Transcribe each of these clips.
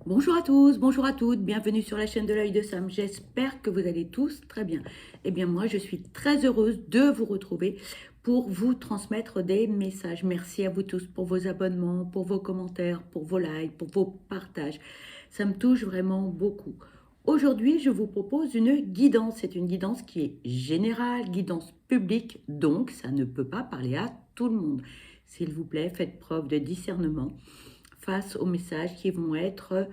Bonjour à tous, bonjour à toutes, bienvenue sur la chaîne de l'œil de Sam. J'espère que vous allez tous très bien. Eh bien moi, je suis très heureuse de vous retrouver pour vous transmettre des messages. Merci à vous tous pour vos abonnements, pour vos commentaires, pour vos likes, pour vos partages. Ça me touche vraiment beaucoup. Aujourd'hui, je vous propose une guidance. C'est une guidance qui est générale, guidance publique, donc ça ne peut pas parler à tout le monde. S'il vous plaît, faites preuve de discernement face aux messages qui vont être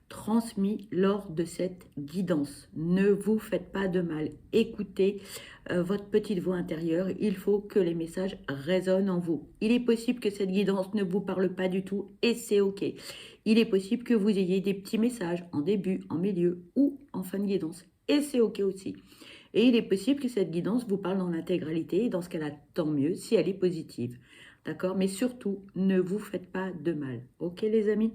transmis lors de cette guidance. Ne vous faites pas de mal. Écoutez votre petite voix intérieure. Il faut que les messages résonnent en vous. Il est possible que cette guidance ne vous parle pas du tout et c'est OK. Il est possible que vous ayez des petits messages en début, en milieu ou en fin de guidance et c'est OK aussi. Et il est possible que cette guidance vous parle dans l'intégralité et dans ce cas-là, tant mieux si elle est positive. D'accord? Mais surtout, ne vous faites pas de mal. OK, les amis?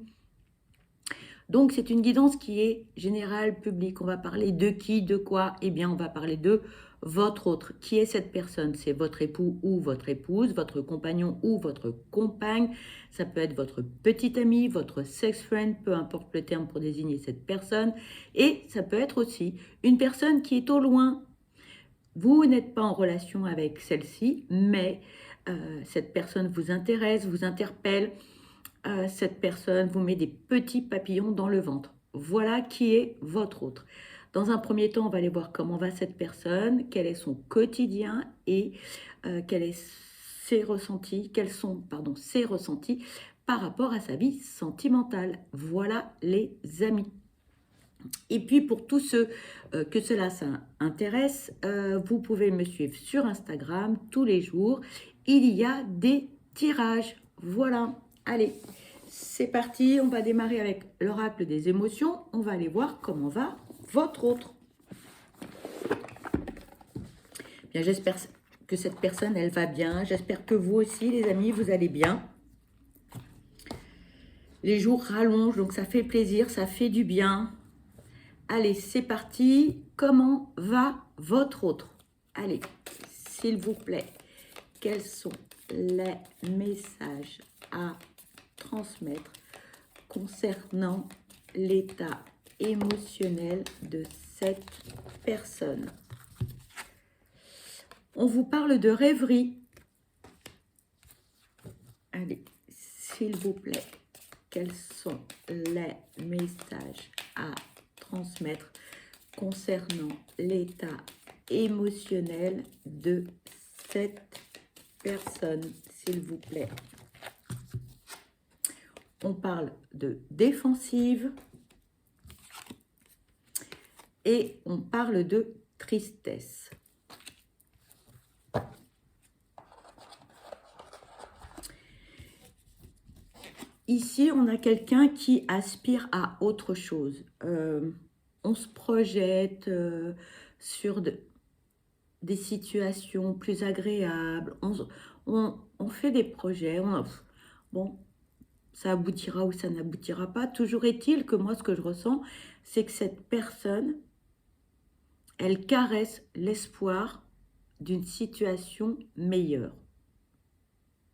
Donc, c'est une guidance qui est générale, publique. On va parler de qui, de quoi? Eh bien, on va parler de votre autre. Qui est cette personne? C'est votre époux ou votre épouse, votre compagnon ou votre compagne. Ça peut être votre petit ami, votre sex friend, peu importe le terme pour désigner cette personne. Et ça peut être aussi une personne qui est au loin. Vous n'êtes pas en relation avec celle-ci, mais cette personne vous intéresse, vous interpelle. Cette personne vous met des petits papillons dans le ventre. Voilà qui est votre autre. Dans un premier temps, on va aller voir comment va cette personne, quel est son quotidien et quels sont ses ressentis par rapport à sa vie sentimentale. Voilà les amis. Et puis pour tous ceux que cela intéresse, vous pouvez me suivre sur Instagram tous les jours. Il y a des tirages. Voilà. Allez, c'est parti. On va démarrer avec l'oracle des émotions. On va aller voir comment va votre autre. Bien, j'espère que cette personne, elle va bien. J'espère que vous aussi, les amis, vous allez bien. Les jours rallongent, donc ça fait plaisir, ça fait du bien. Allez, c'est parti. Comment va votre autre? Allez, s'il vous plaît, quels sont les messages à transmettre concernant l'état émotionnel de cette personne? On vous parle de rêverie. Allez, s'il vous plaît, quels sont les messages à transmettre concernant l'état émotionnel de cette personne, s'il vous plaît? On parle de défensive et on parle de tristesse. Ici, on a quelqu'un qui aspire à autre chose. On se projette sur des situations plus agréables. On fait des projets. Bon, ça aboutira ou ça n'aboutira pas. Toujours est-il que moi, ce que je ressens, c'est que cette personne, elle caresse l'espoir d'une situation meilleure.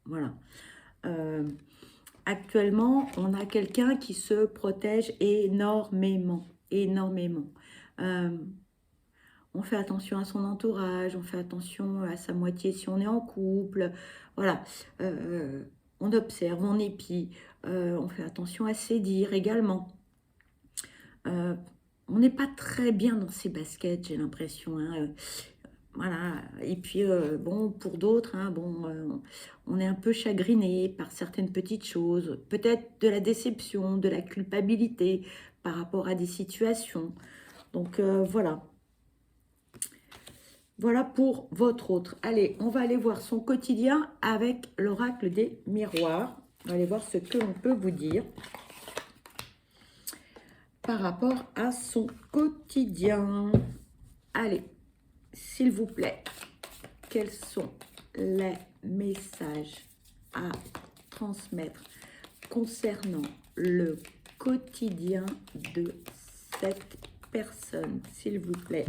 Voilà. Actuellement, on a quelqu'un qui se protège énormément. On fait attention à son entourage, on fait attention à sa moitié si on est en couple. Voilà, on observe, on épie, on fait attention à ses dires également. On n'est pas très bien dans ses baskets, j'ai l'impression. Voilà, et puis bon, pour d'autres, on est un peu chagriné par certaines petites choses, peut-être de la déception, de la culpabilité par rapport à des situations. Donc voilà. Voilà pour votre autre. Allez, on va aller voir son quotidien avec l'oracle des miroirs. On va aller voir ce que l'on peut vous dire par rapport à son quotidien. Allez, s'il vous plaît, quels sont les messages à transmettre concernant le quotidien de cette personne, s'il vous plaît?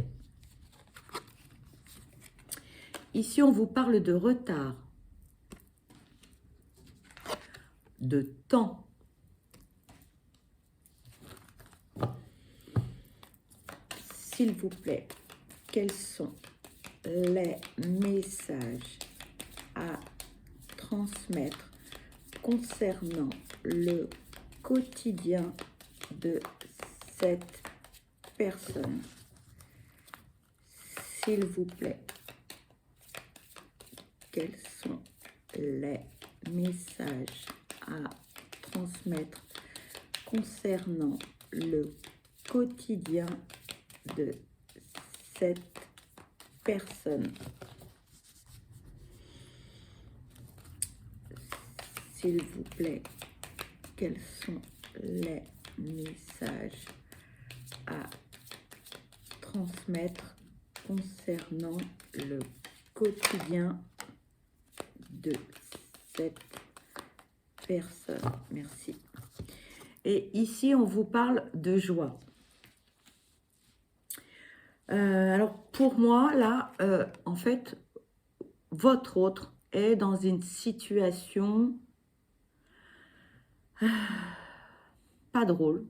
Ici, on vous parle de retard, de temps, s'il vous plaît, quels sont les messages à transmettre concernant le quotidien de cette personne? S'il vous plaît, quels sont les messages à transmettre concernant le quotidien de cette personne? S'il vous plaît, quels sont les messages à transmettre concernant le quotidien de cette personne? Merci. Et ici, on vous parle de joie. Alors, pour moi, là, en fait, votre autre est dans une situation pas drôle.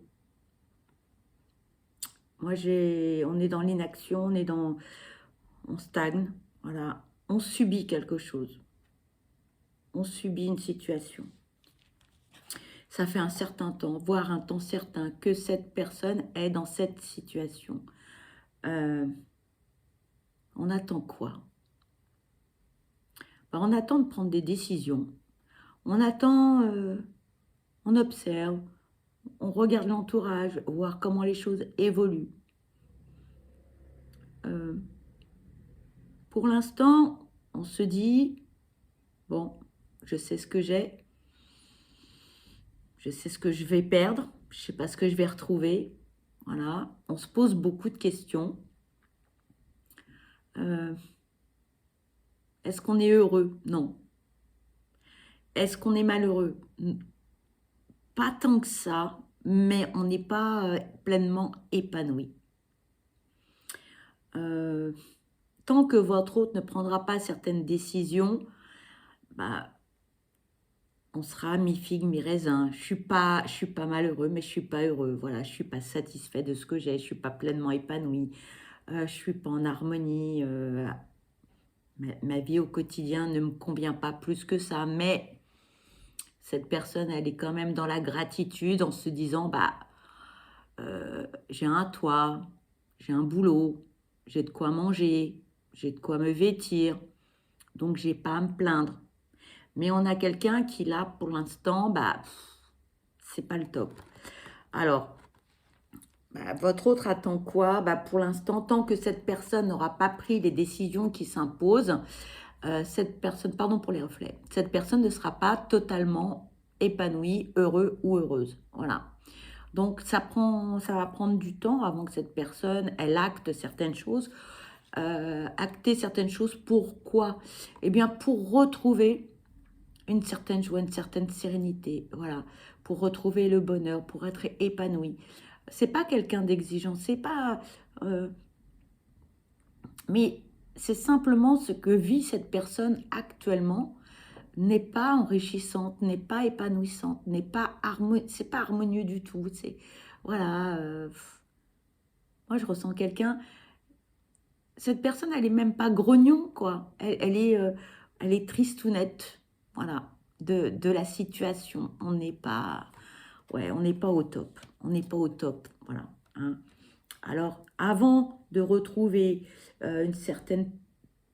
Moi, on est dans l'inaction, on stagne, voilà. On subit quelque chose. On subit une situation. Ça fait un certain temps, voire un temps certain, que cette personne est dans cette situation. On attend quoi? Ben, on attend de prendre des décisions. On attend, on observe, on regarde l'entourage, voir comment les choses évoluent. Pour l'instant, on se dit, bon, je sais ce que j'ai, je sais ce que je vais perdre, je ne sais pas ce que je vais retrouver. Voilà, on se pose beaucoup de questions. Est-ce qu'on est heureux? Non. Est-ce qu'on est malheureux? Pas tant que ça, mais on n'est pas pleinement épanoui. Tant que votre hôte ne prendra pas certaines décisions, bah, on sera mi-figue, mi-raisin. Je suis pas malheureux, mais je suis pas heureux. Voilà, je suis pas satisfait de ce que j'ai. Je suis pas pleinement épanoui. Je suis pas en harmonie. Ma vie au quotidien ne me convient pas plus que ça. Mais cette personne, elle est quand même dans la gratitude en se disant, bah, j'ai un toit, j'ai un boulot, j'ai de quoi manger, j'ai de quoi me vêtir. Donc, j'ai pas à me plaindre. Mais on a quelqu'un qui, là, pour l'instant, bah, c'est pas le top. Alors, bah, votre autre attend quoi? Bah, pour l'instant, tant que cette personne n'aura pas pris les décisions qui s'imposent, cette personne, pardon pour les reflets, cette personne ne sera pas totalement épanouie, heureux ou heureuse. Voilà. Donc, ça va prendre du temps avant que cette personne, elle acte certaines choses. Acter certaines choses, pourquoi? Eh bien, pour retrouver une certaine joie, une certaine sérénité, voilà, pour retrouver le bonheur, pour être épanoui. C'est pas quelqu'un d'exigeant, c'est pas... mais c'est simplement ce que vit cette personne actuellement n'est pas enrichissante, n'est pas épanouissante, c'est pas harmonieux du tout. C'est voilà. Moi, je ressens quelqu'un. Cette personne, elle est même pas grognon, quoi. Elle est tristounette, voilà, de la situation. On n'est pas, ouais, on n'est pas au top. On n'est pas au top, voilà. Hein. Alors, avant de retrouver une certaine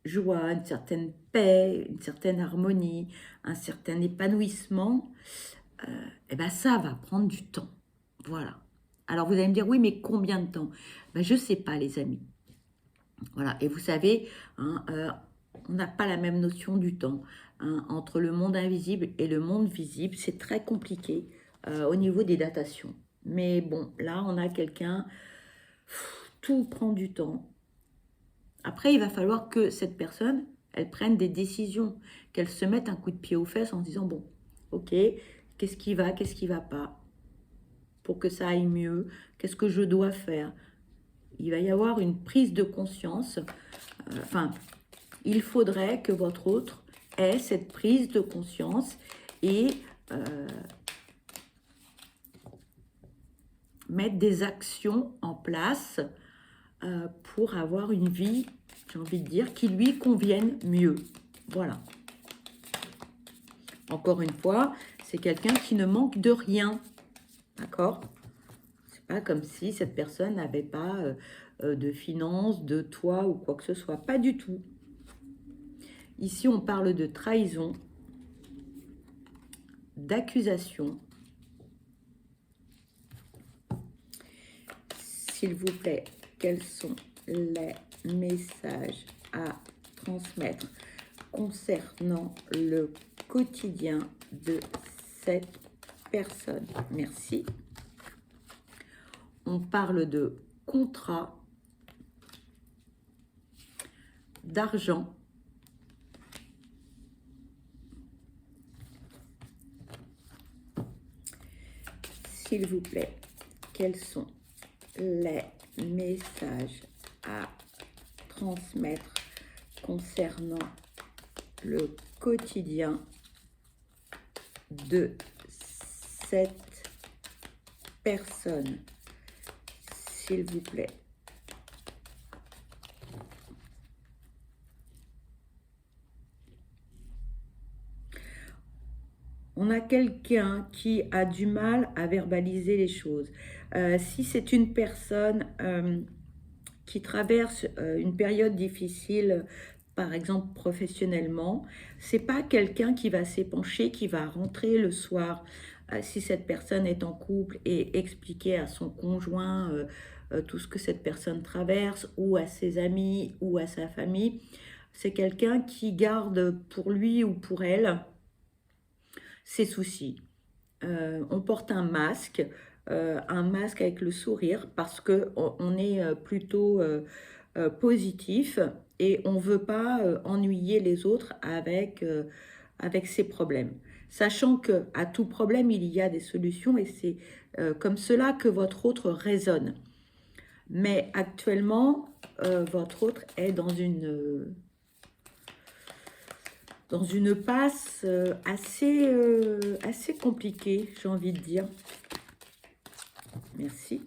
joie, une certaine paix, une certaine harmonie, un certain épanouissement, eh ben ça va prendre du temps. Voilà. Alors, vous allez me dire, oui, mais combien de temps? Ben, je ne sais pas, les amis. Voilà, et vous savez, hein, on n'a pas la même notion du temps. Hein, entre le monde invisible et le monde visible, c'est très compliqué au niveau des datations. Mais bon, là, on a quelqu'un, tout prend du temps. Après, il va falloir que cette personne, elle prenne des décisions, qu'elle se mette un coup de pied aux fesses en se disant, bon, ok, qu'est-ce qui va pas, pour que ça aille mieux, qu'est-ce que je dois faire? Il va y avoir une prise de conscience. Enfin, il faudrait que votre autre ait cette prise de conscience et mettre des actions en place pour avoir une vie, j'ai envie de dire, qui lui convienne mieux. Voilà. Encore une fois, c'est quelqu'un qui ne manque de rien. D'accord? C'est pas comme si cette personne n'avait pas de finances, de toit ou quoi que ce soit. Pas du tout. Ici, on parle de trahison, d'accusation. S'il vous plaît, quels sont les messages à transmettre concernant le quotidien de cette personne? Merci. On parle de contrat, d'argent, s'il vous plaît, quels sont les messages à transmettre concernant le quotidien de cette personne, s'il vous plaît? On a quelqu'un qui a du mal à verbaliser les choses. Si c'est une personne qui traverse une période difficile, par exemple professionnellement, c'est pas quelqu'un qui va s'épancher, qui va rentrer le soir, si cette personne est en couple, et expliquer à son conjoint tout ce que cette personne traverse, ou à ses amis, ou à sa famille. C'est quelqu'un qui garde pour lui ou pour elle ses soucis. On porte un masque avec le sourire, parce qu'on est plutôt positif, et on ne veut pas ennuyer les autres avec ses problèmes. Sachant qu'à tout problème, il y a des solutions, et c'est comme cela que votre autre résonne. Mais actuellement, votre autre est dans une passe assez compliquée, j'ai envie de dire. Merci.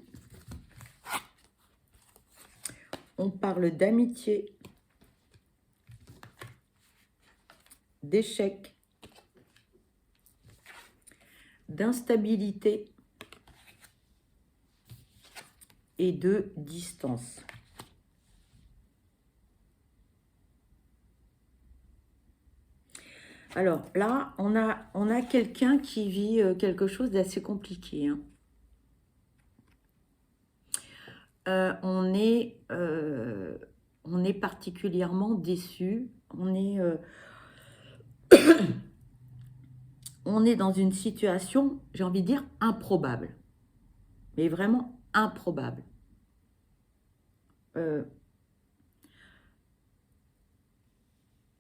On parle d'amitié, d'échec, d'instabilité et de distance. Alors là, on a quelqu'un qui vit quelque chose d'assez compliqué, hein. On est particulièrement déçu. On est dans une situation, j'ai envie de dire, improbable. Mais vraiment improbable.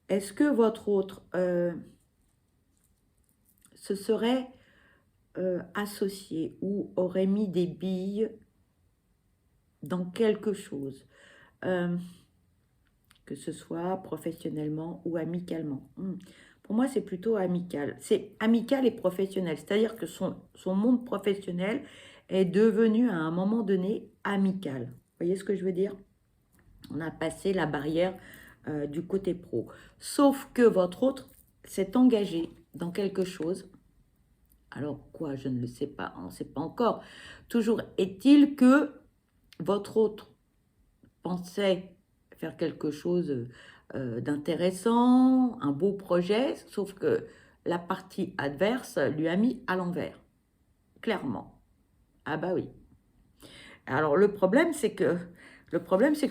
Est-ce que votre autre se serait associé ou aurait mis des billes dans quelque chose, que ce soit professionnellement ou amicalement? Pour moi, c'est plutôt amical. C'est amical et professionnel, c'est-à-dire que son monde professionnel est devenu à un moment donné amical. Vous voyez ce que je veux dire? On a passé la barrière du côté pro. Sauf que votre autre s'est engagé dans quelque chose. Alors quoi, je ne le sais pas, on ne sait pas encore. Toujours est-il que votre autre pensait faire quelque chose d'intéressant, un beau projet, sauf que la partie adverse lui a mis à l'envers, clairement. Ah bah oui. Alors le problème, c'est que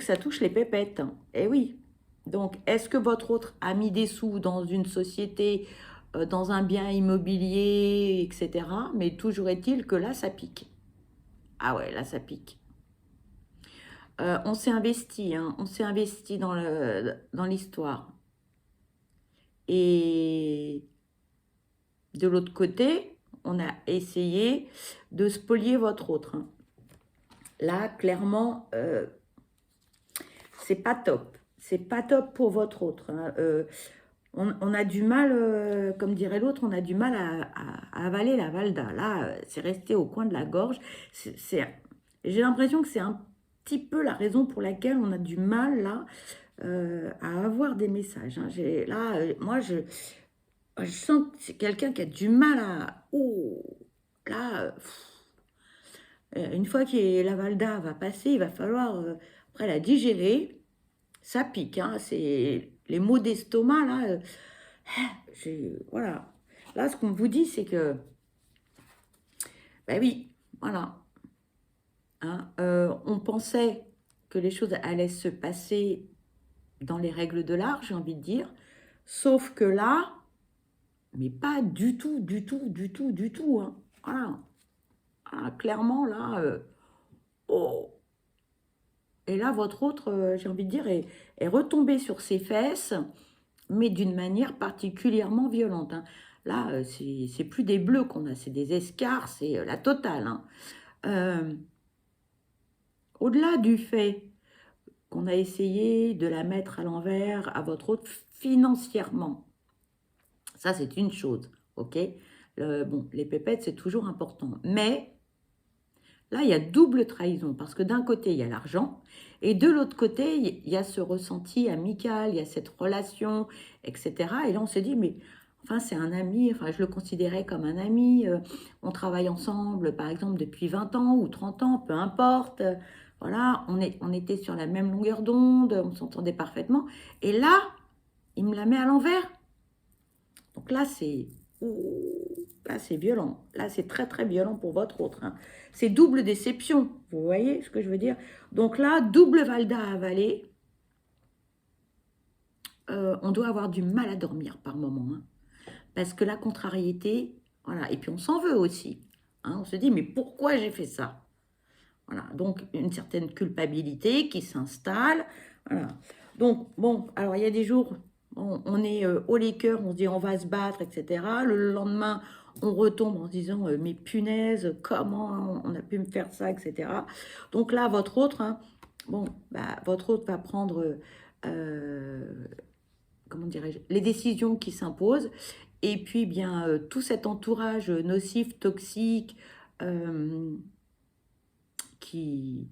ça touche les pépettes, hein. Eh oui. Donc, est-ce que votre autre a mis des sous dans une société, dans un bien immobilier, etc. Mais toujours est-il que là, ça pique. Ah ouais, là, ça pique. On s'est investi, hein, on s'est investi dans l'histoire. Et de l'autre côté, on a essayé de spolier votre autre, hein. Là, clairement, c'est pas top. C'est pas top pour votre autre, hein. On a du mal, comme dirait l'autre, on a du mal à avaler la valda. Là, c'est resté au coin de la gorge. J'ai l'impression que c'est petit peu la raison pour laquelle on a du mal, là, à avoir des messages. Hein. Là, moi, je sens que c'est quelqu'un qui a du mal à... Oh, là, une fois que la Valda va passer, il va falloir, après, la digérer. Ça pique, hein, c'est les maux d'estomac, là. Voilà. Là, ce qu'on vous dit, c'est que, ben oui, voilà. Hein, on pensait que les choses allaient se passer dans les règles de l'art, j'ai envie de dire. Sauf que là, mais pas du tout, du tout, du tout, du tout. Hein. Voilà. Ah, clairement, là, oh. Et là, votre autre, j'ai envie de dire, est retombé sur ses fesses, mais d'une manière particulièrement violente. Hein. Là, c'est plus des bleus qu'on a, c'est des escarres, c'est la totale. Hein. Au-delà du fait qu'on a essayé de la mettre à l'envers à votre autre financièrement, ça c'est une chose, ok. Bon, les pépettes c'est toujours important, mais là il y a double trahison, parce que d'un côté il y a l'argent, et de l'autre côté il y a ce ressenti amical, il y a cette relation, etc. Et là on se dit, mais enfin c'est un ami, enfin je le considérais comme un ami, on travaille ensemble par exemple depuis 20 ans ou 30 ans, peu importe, voilà, on était sur la même longueur d'onde, on s'entendait parfaitement, et là il me la met à l'envers. Donc là, c'est violent. Là, c'est très, très violent pour votre autre. Hein. C'est double déception. Vous voyez ce que je veux dire? Donc là, double Valda à avaler. On doit avoir du mal à dormir par moment. Hein. Parce que la contrariété, voilà. Et puis, on s'en veut aussi. Hein. On se dit, mais pourquoi j'ai fait ça? Voilà. Donc, une certaine culpabilité qui s'installe. Voilà. Donc, bon, alors, il y a des jours... On est haut les cœurs, on se dit on va se battre, etc. Le lendemain, on retombe en se disant mais punaise, comment on a pu me faire ça, etc. Donc là, votre autre, hein, bon, bah, votre autre va prendre, comment dirais-je, les décisions qui s'imposent. Et puis, bien, tout cet entourage nocif, toxique, euh, qui,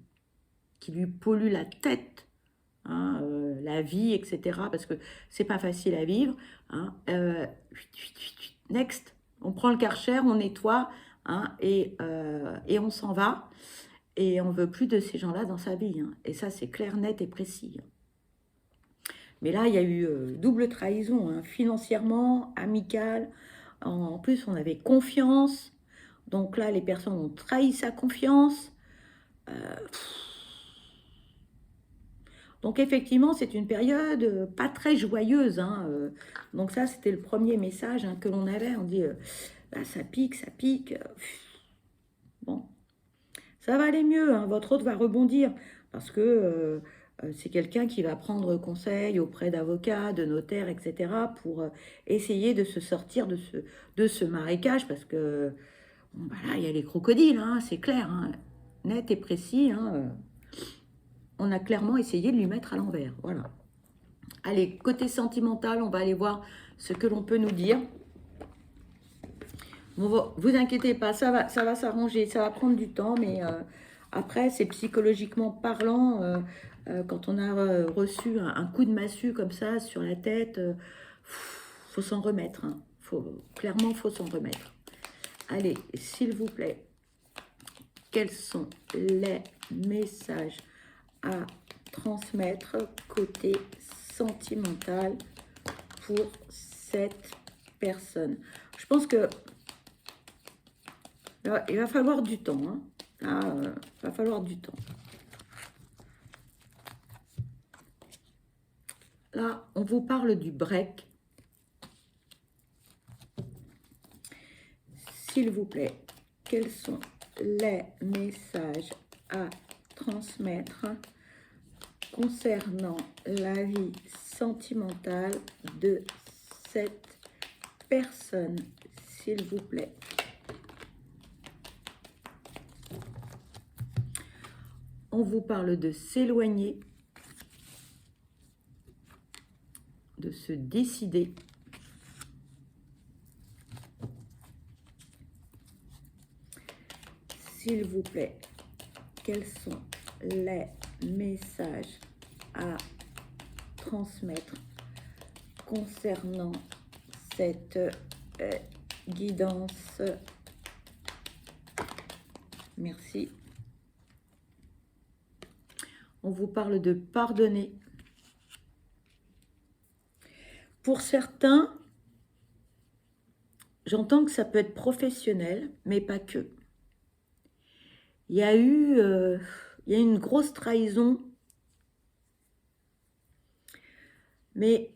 qui lui pollue la tête, hein, la vie, etc. Parce que c'est pas facile à vivre. Hein, next, on prend le Karcher, on nettoie, hein, et on s'en va. Et on veut plus de ces gens-là dans sa vie. Hein. Et ça, c'est clair, net et précis. Mais là, il y a eu double trahison, hein, financièrement, amicale. En plus, on avait confiance. Donc là, les personnes ont trahi sa confiance. Donc effectivement, c'est une période pas très joyeuse. Hein, donc ça, c'était le premier message hein, que l'on avait. On dit, bah, ça pique, ça pique. Bon, ça va aller mieux. Hein, votre autre va rebondir parce que c'est quelqu'un qui va prendre conseil auprès d'avocats, de notaires, etc. pour essayer de se sortir de ce marécage parce que bon, bah là, il y a les crocodiles, hein, c'est clair, hein, net et précis. Hein, on a clairement essayé de lui mettre à l'envers. Voilà. Allez, côté sentimental, on va aller voir ce que l'on peut nous dire. Bon, vous inquiétez pas, ça va s'arranger, ça va prendre du temps, mais après, c'est psychologiquement parlant. Quand on a reçu un coup de massue comme ça sur la tête, faut s'en remettre. Hein. Clairement, faut s'en remettre. Allez, s'il vous plaît, quels sont les messages à transmettre côté sentimental pour cette personne? Je pense que là, il va falloir du temps. Hein. Là, il va falloir du temps. Là, on vous parle du break. S'il vous plaît, quels sont les messages à transmettre concernant la vie sentimentale de cette personne, s'il vous plaît? On vous parle de s'éloigner, de se décider, s'il vous plaît, quels sont les message à transmettre concernant cette guidance. Merci. On vous parle de pardonner. Pour certains, j'entends que ça peut être professionnel, mais pas que. Il y a eu une grosse trahison, mais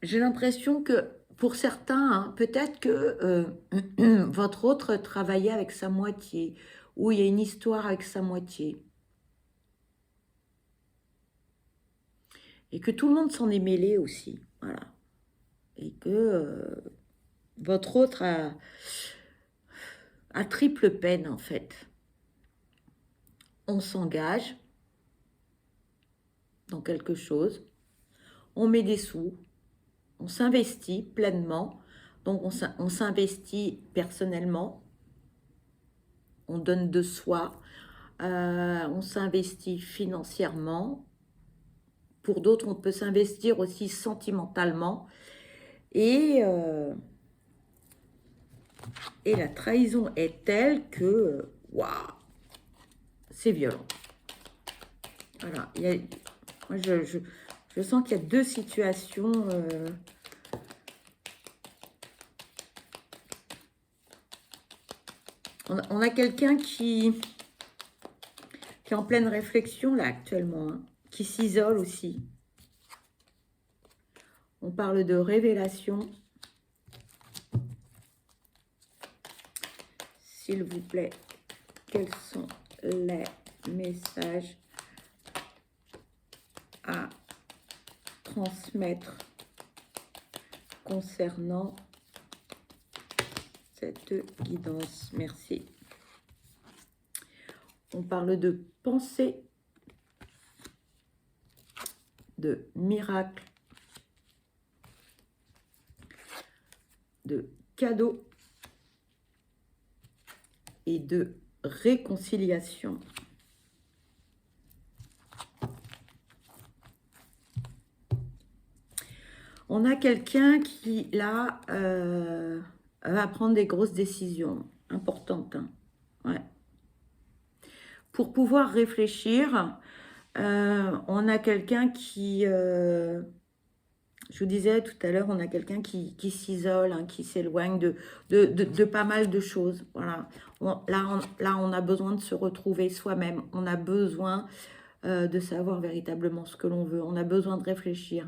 j'ai l'impression que pour certains, hein, peut-être que votre autre travaillait avec sa moitié, ou il y a une histoire avec sa moitié. Et que tout le monde s'en est mêlé aussi, voilà. Et que votre autre a triple peine, en fait. On s'engage dans quelque chose, on met des sous, on s'investit pleinement, donc on s'investit personnellement, on donne de soi, on s'investit financièrement. Pour d'autres, on peut s'investir aussi sentimentalement. Et la trahison est telle que, waouh, c'est violent. Voilà, moi je sens qu'il y a deux situations. On a quelqu'un qui est en pleine réflexion là actuellement, hein, qui s'isole aussi. On parle de révélation. S'il vous plaît, quels sont les messages à transmettre concernant cette guidance? Merci. On parle de pensée, de miracle, de cadeau et de réconciliation. On a quelqu'un qui, là, va prendre des grosses décisions importantes. Hein. Ouais. Pour pouvoir réfléchir, on a quelqu'un qui... je vous disais tout à l'heure, on a quelqu'un qui s'isole, hein, qui s'éloigne de pas mal de choses. Voilà. Là, on a besoin de se retrouver soi-même. On a besoin de savoir véritablement ce que l'on veut. On a besoin de réfléchir.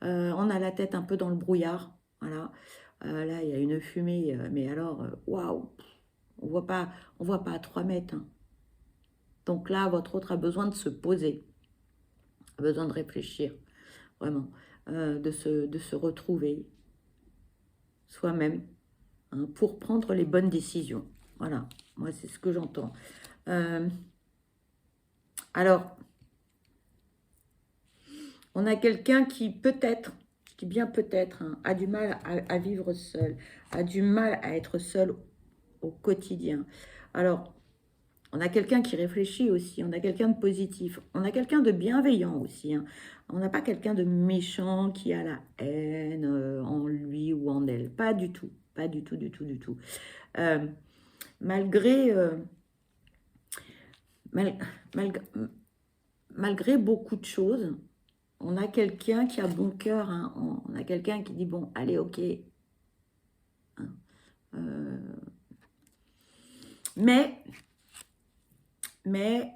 On a la tête un peu dans le brouillard. Voilà. Là, il y a une fumée, mais alors, waouh, on voit pas à 3 mètres. Hein. Donc là, votre autre a besoin de se poser, a besoin de réfléchir, vraiment, de se retrouver soi-même, hein, pour prendre les bonnes décisions. Voilà, moi, c'est ce que j'entends. Alors, on a quelqu'un qui peut-être, je dis bien peut-être, hein, a du mal à vivre seul, a du mal à être seul au quotidien. Alors, on a quelqu'un qui réfléchit aussi, on a quelqu'un de positif, on a quelqu'un de bienveillant aussi. Hein. On n'a pas quelqu'un de méchant qui a la haine en lui ou en elle. Pas du tout, pas du tout, du tout, du tout. Malgré beaucoup de choses, on a quelqu'un qui a bon cœur. Hein. On a quelqu'un qui dit, bon, allez, ok. Hein. Mais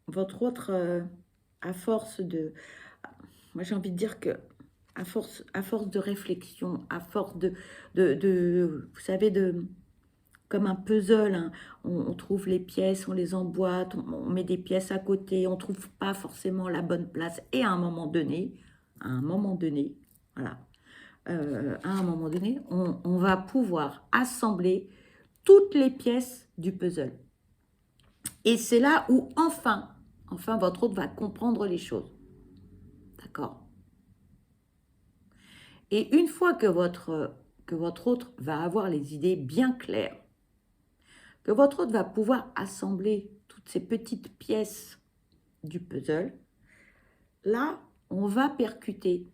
votre autre, à force de... Moi, j'ai envie de dire que à force de réflexion, à force de vous savez, comme un puzzle, hein, on trouve les pièces, on les emboîte, on met des pièces à côté, on ne trouve pas forcément la bonne place. Et à un moment donné, voilà, à un moment donné, on va pouvoir assembler toutes les pièces du puzzle. Et c'est là où, enfin, votre autre va comprendre les choses. D'accord? Et une fois que votre autre va avoir les idées bien claires, que votre autre va pouvoir assembler toutes ces petites pièces du puzzle, là, on va percuter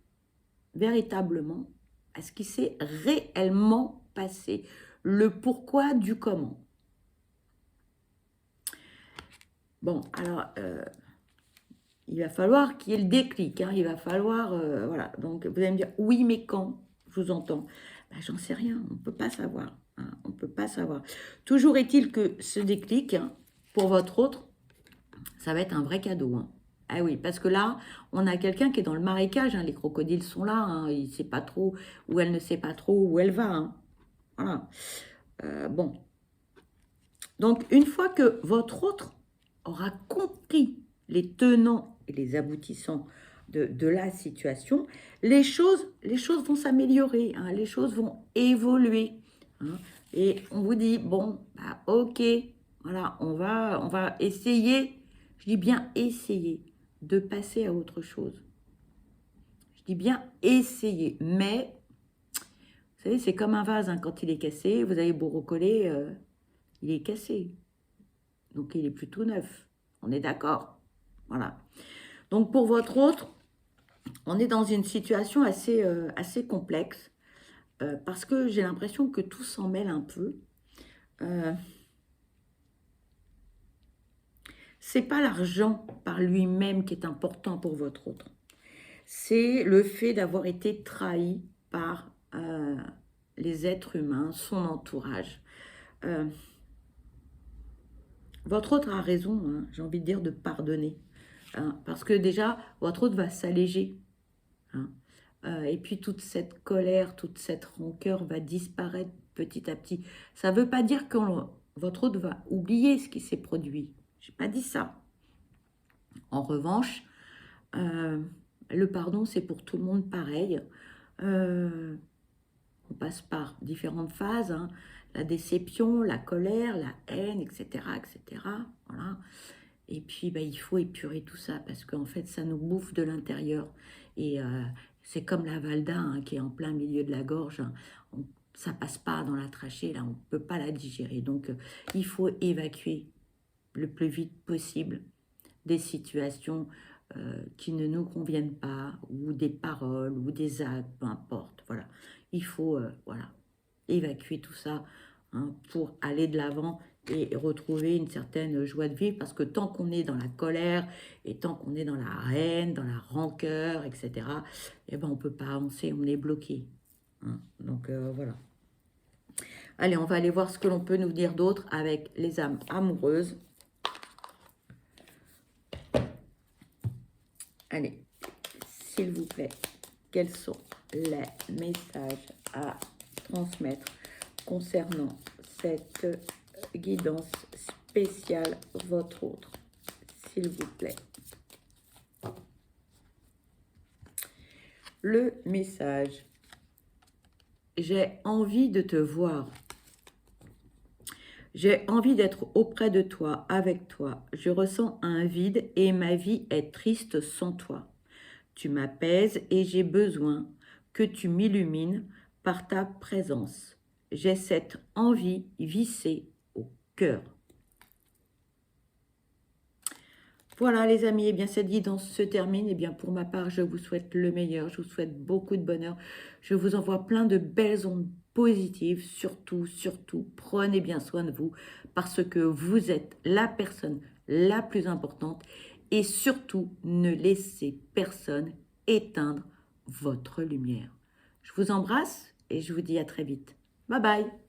véritablement à ce qui s'est réellement passé, le pourquoi du comment. Bon, alors, il va falloir qu'il y ait le déclic, hein, il va falloir, voilà, donc vous allez me dire, oui, mais quand? Je vous entends. Ben, j'en sais rien, on ne peut pas savoir, hein, on ne peut pas savoir. Toujours est-il que ce déclic, hein, pour votre autre, ça va être un vrai cadeau, hein. Ah oui, parce que là, on a quelqu'un qui est dans le marécage, hein, les crocodiles sont là, hein, il ne sait pas trop, ou elle ne sait pas trop où elle va, hein. Voilà. Bon. Donc, une fois que votre autre aura compris les tenants et les aboutissants de la situation, les choses vont s'améliorer, hein, les choses vont évoluer, hein, et on vous dit, bon, bah, ok, voilà, on va essayer, je dis bien essayer, de passer à autre chose. Je dis bien essayer, mais, vous savez, c'est comme un vase, hein, quand il est cassé, vous avez beau recoller, il est cassé. Donc, il est plutôt neuf. On est d'accord? Voilà. Donc, pour votre autre, on est dans une situation assez complexe parce que j'ai l'impression que tout s'en mêle un peu. C'est pas l'argent par lui-même qui est important pour votre autre. C'est le fait d'avoir été trahi par les êtres humains, son entourage. Votre autre a raison, hein, j'ai envie de dire, de pardonner. Hein, parce que déjà, votre autre va s'alléger. Hein. Et puis toute cette colère, toute cette rancœur va disparaître petit à petit. Ça ne veut pas dire que votre autre va oublier ce qui s'est produit. Je n'ai pas dit ça. En revanche, le pardon, c'est pour tout le monde pareil. On passe par différentes phases, hein, la déception, la colère, la haine, etc. etc. Voilà. Et puis, bah, il faut épurer tout ça parce qu'en fait, ça nous bouffe de l'intérieur. Et c'est comme la valda, hein, qui est en plein milieu de la gorge. Hein. Ça passe pas dans la trachée, là, on ne peut pas la digérer. Donc, il faut évacuer le plus vite possible des situations qui ne nous conviennent pas, ou des paroles, ou des actes, peu importe. Voilà. Il faut voilà, évacuer tout ça, hein, pour aller de l'avant et retrouver une certaine joie de vivre, parce que tant qu'on est dans la colère, et tant qu'on est dans la haine, dans la rancœur, etc., eh ben, on ne peut pas avancer, on est bloqué. Hein. Donc voilà. Allez, on va aller voir ce que l'on peut nous dire d'autre avec les âmes amoureuses. Allez, s'il vous plaît, quels sont les messages à transmettre concernant cette guidance spéciale, votre autre, s'il vous plaît. Le message. J'ai envie de te voir. J'ai envie d'être auprès de toi, avec toi. Je ressens un vide et ma vie est triste sans toi. Tu m'apaises et j'ai besoin que tu m'illumines par ta présence. J'ai cette envie vissée au cœur. Voilà les amis, et bien cette guidance se termine. Et bien pour ma part, je vous souhaite le meilleur, je vous souhaite beaucoup de bonheur. Je vous envoie plein de belles ondes positives. Surtout, prenez bien soin de vous parce que vous êtes la personne la plus importante. Et surtout, ne laissez personne éteindre votre lumière. Je vous embrasse et je vous dis à très vite. Bye bye.